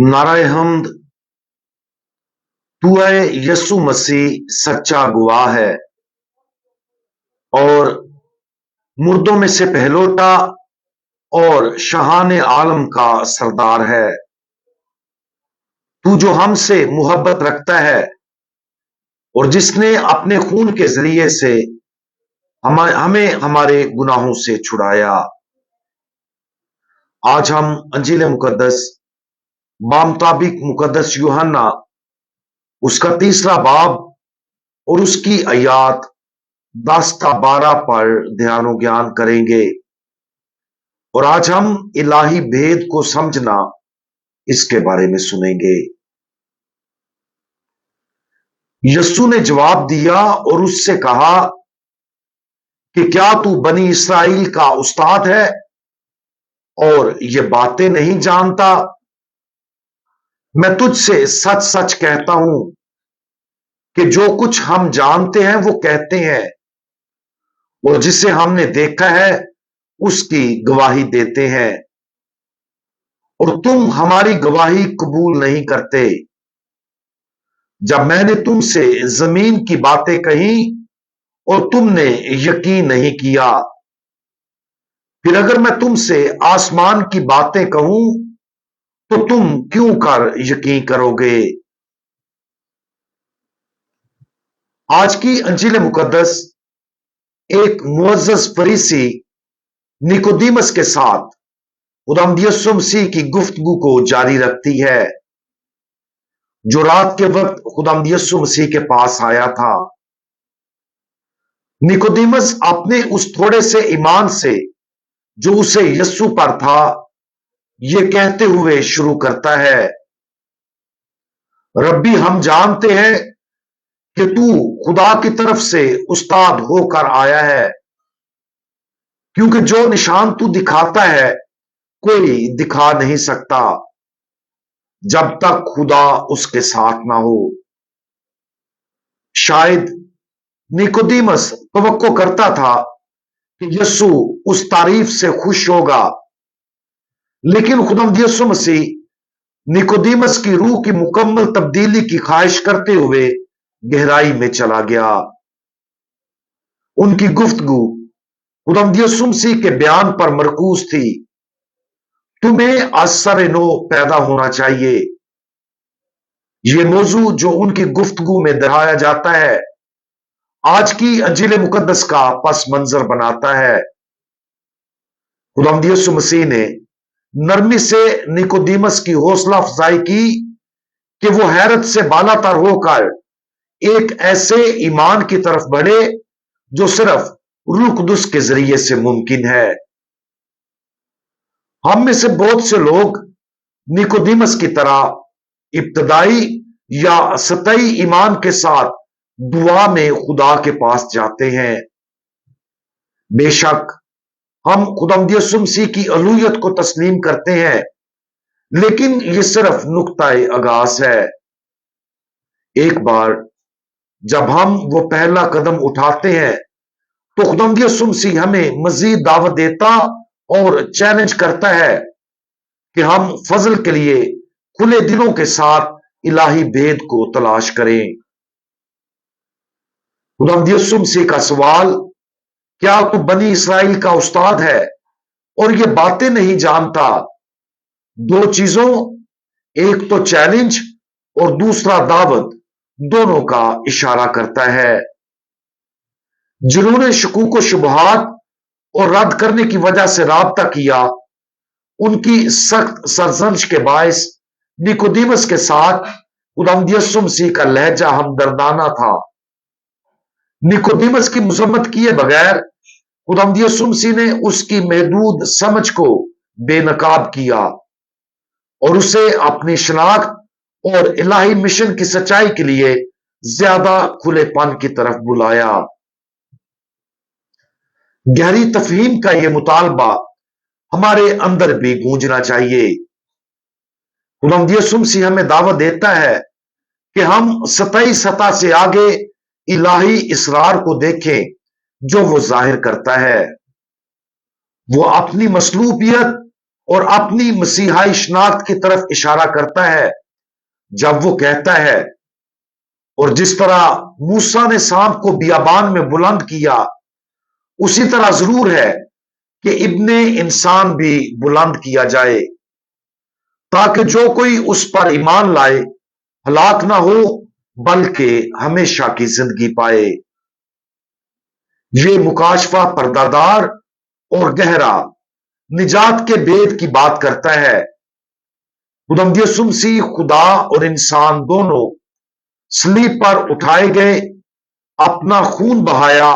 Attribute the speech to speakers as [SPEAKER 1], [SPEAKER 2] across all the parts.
[SPEAKER 1] नाराए हमद। तू है यसु मसीह सच्चा गवाह है और मुर्दों में से पहलोटा और शहाने आलम का सरदार है। तू जो हमसे मोहब्बत रखता है और जिसने अपने खून के जरिए से हमें हमारे गुनाहों से छुड़ाया। आज हम अंजील मुकद्दस बामुताबिक मुकद्दस यूहन्ना उसका 3रा बाब और उसकी आयात 10 का 12 पर ध्यान ज्ञान करेंगे और आज हम इलाही भेद को समझना इसके बारे में सुनेंगे। यस्सु ने जवाब दिया और उससे कहा कि क्या तू बनी इस्राएल का उस्ताद है और ये बातें नहीं जानता? मैं तुझसे सच सच कहता हूं कि जो कुछ हम जानते हैं वो कहते हैं और जिसे हमने देखा है उसकी गवाही देते हैं और तुम हमारी गवाही कबूल नहीं करते। जब मैंने तुमसे जमीन की बातें कही और तुमने यकीन नहीं किया, फिर अगर मैं तुमसे आसमान की बातें कहूं तो तुम क्यों कर यकीन करोगे? आज की अंजील मुकद्दस एक मुअज़्ज़ज़ फरीसी निकोदीमस के साथ खुदावंद यीशु मसीह की गुफ्तगू को जारी रखती है, जो रात के वक्त खुदावंद यीशु मसीह के पास आया था। निकोदीमस अपने उस थोड़े से ईमान से जो उसे यीशु पर था, ये कहते हुए शुरू करता है, रब्बी, हम जानते हैं कि तू खुदा की तरफ से उस्ताद होकर आया है, क्योंकि जो निशान तू दिखाता है कोई दिखा नहीं सकता जब तक खुदा उसके साथ ना हो। शायद निकोदीमस तवक्को करता था कि यीशु उस तारीफ से खुश होगा, लेकिन खुदावंद यीशु मसीह निकोदीमस की रूह की मुकम्मल तब्दीली की ख्वाहिश करते हुए गहराई में चला गया। उनकी गुफ्तगू खुदावंद यीशु मसीह के बयान पर मरकूज थी, तुम्हें असर नो पैदा होना चाहिए। यह मौजू जो उनकी गुफ्तगू में दोहराया जाता है, आज की अंजील मुकद्दस का पस मंजर बनाता है। खुदावंद यीशु मसीह ने नरमी से निकोदीमस की हौसला अफजाई की कि वो हैरत से बालातर होकर एक ऐसे ईमान की तरफ बढ़े जो सिर्फ रूह कुदस के जरिए से मुमकिन है। हम में से बहुत से लोग निकोदीमस की तरह इब्तदाई या सतही ईमान के साथ दुआ में खुदा के पास जाते हैं। बेशक हम खुदावंद यीशु मसीह की अलूहियत को तस्लीम करते हैं, लेकिन यह सिर्फ नुक्ताए आगाज है। एक बार जब हम वो पहला कदम उठाते हैं तो खुदावंद यीशु मसीह हमें मजीद दावत देता और चैलेंज करता है कि हम फजल के लिए खुले दिलों के साथ इलाही भेद को तलाश करें। खुदावंद यीशु मसीह का सवाल, क्या तू बनी इस्राएल का उस्ताद है और ये बातें नहीं जानता? दो चीजों, एक तो चैलेंज और दूसरा दावत, दोनों का इशारा करता है। जिन्होंने शकूक व शुबहात और रद्द करने की वजह से राब्ता किया, उनकी सख्त सरजनश के बायस निकोदीमस के साथ खुदावंद यीशु मसीह का लहजा हमदर्दाना था। निकोदीमस की मजम्मत किए बगैर खुदावंद यीशु मसीह ने उसकी महदूद समझ को बेनकाब किया और उसे अपनी शनाख्त और इलाही मिशन की सच्चाई के लिए ज्यादा खुलेपन की तरफ बुलाया। गहरी तफहीम का यह मुतालबा हमारे अंदर भी गूंजना चाहिए। खुदावंद यीशु मसीह हमें दावत देता है कि हम सतही सतह से आगे इलाही इसरार को देखें जो वो जाहिर करता है। वो अपनी मसलूबियत اور اپنی مسیحائی شناخت کی طرف اشارہ کرتا ہے جب وہ کہتا ہے، اور جس طرح موسیٰ نے سانپ کو بیابان میں بلند کیا، اسی طرح ضرور ہے کہ ابن انسان بھی بلند کیا جائے، تاکہ جو کوئی اس پر ایمان لائے ہلاک نہ ہو بلکہ ہمیشہ کی زندگی پائے۔ یہ مکاشفہ پردہ اور گہرا نجات کے بید کی بات کرتا ہے۔ خداوند یسوع مسیح خدا اور انسان دونوں صلیب پر اٹھائے گئے، اپنا خون بہایا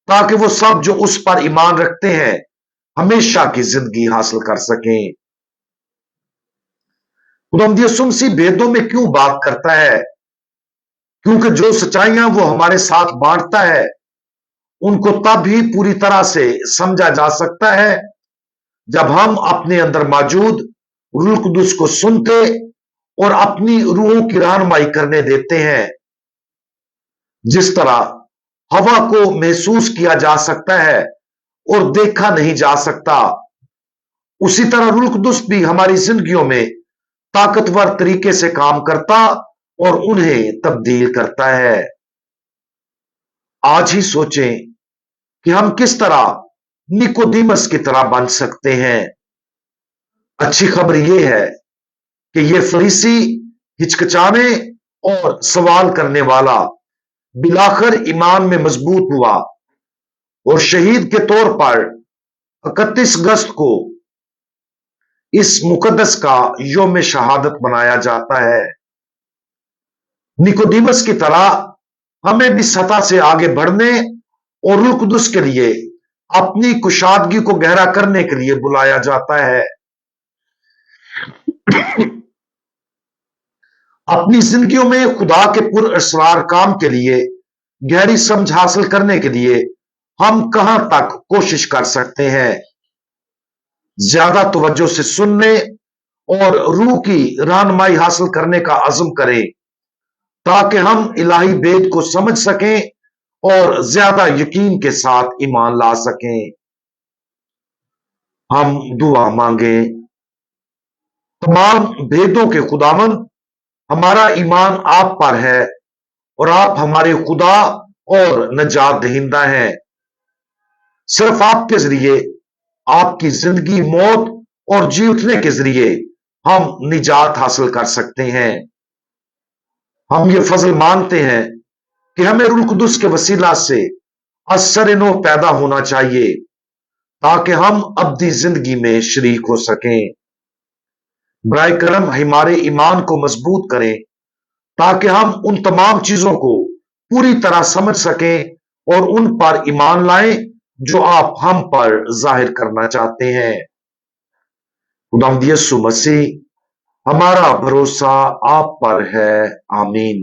[SPEAKER 1] تاکہ وہ سب جو اس پر ایمان رکھتے ہیں ہمیشہ کی زندگی حاصل کر سکیں۔ خداوند یسوع مسیح بیدوں میں کیوں بات کرتا ہے؟ کیونکہ جو سچائیاں وہ ہمارے ساتھ بانٹتا ہے ان کو تب ہی پوری طرح سے سمجھا جا سکتا ہے جب ہم اپنے اندر موجود روح القدس کو سنتے اور اپنی روحوں کی رہنمائی کرنے دیتے ہیں۔ جس طرح ہوا کو محسوس کیا جا سکتا ہے اور دیکھا نہیں جا سکتا، اسی طرح روح القدس بھی ہماری زندگیوں میں طاقتور طریقے سے کام کرتا اور انہیں تبدیل کرتا ہے۔ آج ہی سوچیں کہ ہم کس طرح نیکودیمس کی طرح بن سکتے ہیں۔ اچھی خبر یہ ہے کہ یہ فریسی ہچکچانے اور سوال کرنے والا بالآخر ایمان میں مضبوط ہوا اور شہید کے طور پر 31 اگست کو اس مقدس کا یوم شہادت منایا جاتا ہے۔ نیکودیمس کی طرح ہمیں بھی سطح سے آگے بڑھنے اور روح القدس کے لیے اپنی کشادگی کو گہرا کرنے کے لیے بلایا جاتا ہے۔ اپنی زندگیوں میں خدا کے پر اسرار کام کے لیے گہری سمجھ حاصل کرنے کے لیے ہم کہاں تک کوشش کر سکتے ہیں؟ زیادہ توجہ سے سننے اور روح کی رہنمائی حاصل کرنے کا عزم کریں تاکہ ہم الہی بید کو سمجھ سکیں اور زیادہ یقین کے ساتھ ایمان لا سکیں۔ ہم دعا مانگیں۔ تمام بھیدوں کے خداوند، ہمارا ایمان آپ پر ہے اور آپ ہمارے خدا اور نجات دہندہ ہیں۔ صرف آپ کے ذریعے، آپ کی زندگی، موت اور جی اٹھنے کے ذریعے ہم نجات حاصل کر سکتے ہیں۔ ہم یہ فضل مانگتے ہیں کہ ہمیں روح القدس کے وسیلہ سے اثر نو پیدا ہونا چاہیے تاکہ ہم ابدی زندگی میں شریک ہو سکیں۔ برائے کرم ہمارے ایمان کو مضبوط کریں تاکہ ہم ان تمام چیزوں کو پوری طرح سمجھ سکیں اور ان پر ایمان لائیں جو آپ ہم پر ظاہر کرنا چاہتے ہیں۔ خداوند یسوع مسیح، ہمارا بھروسہ آپ پر ہے۔ آمین۔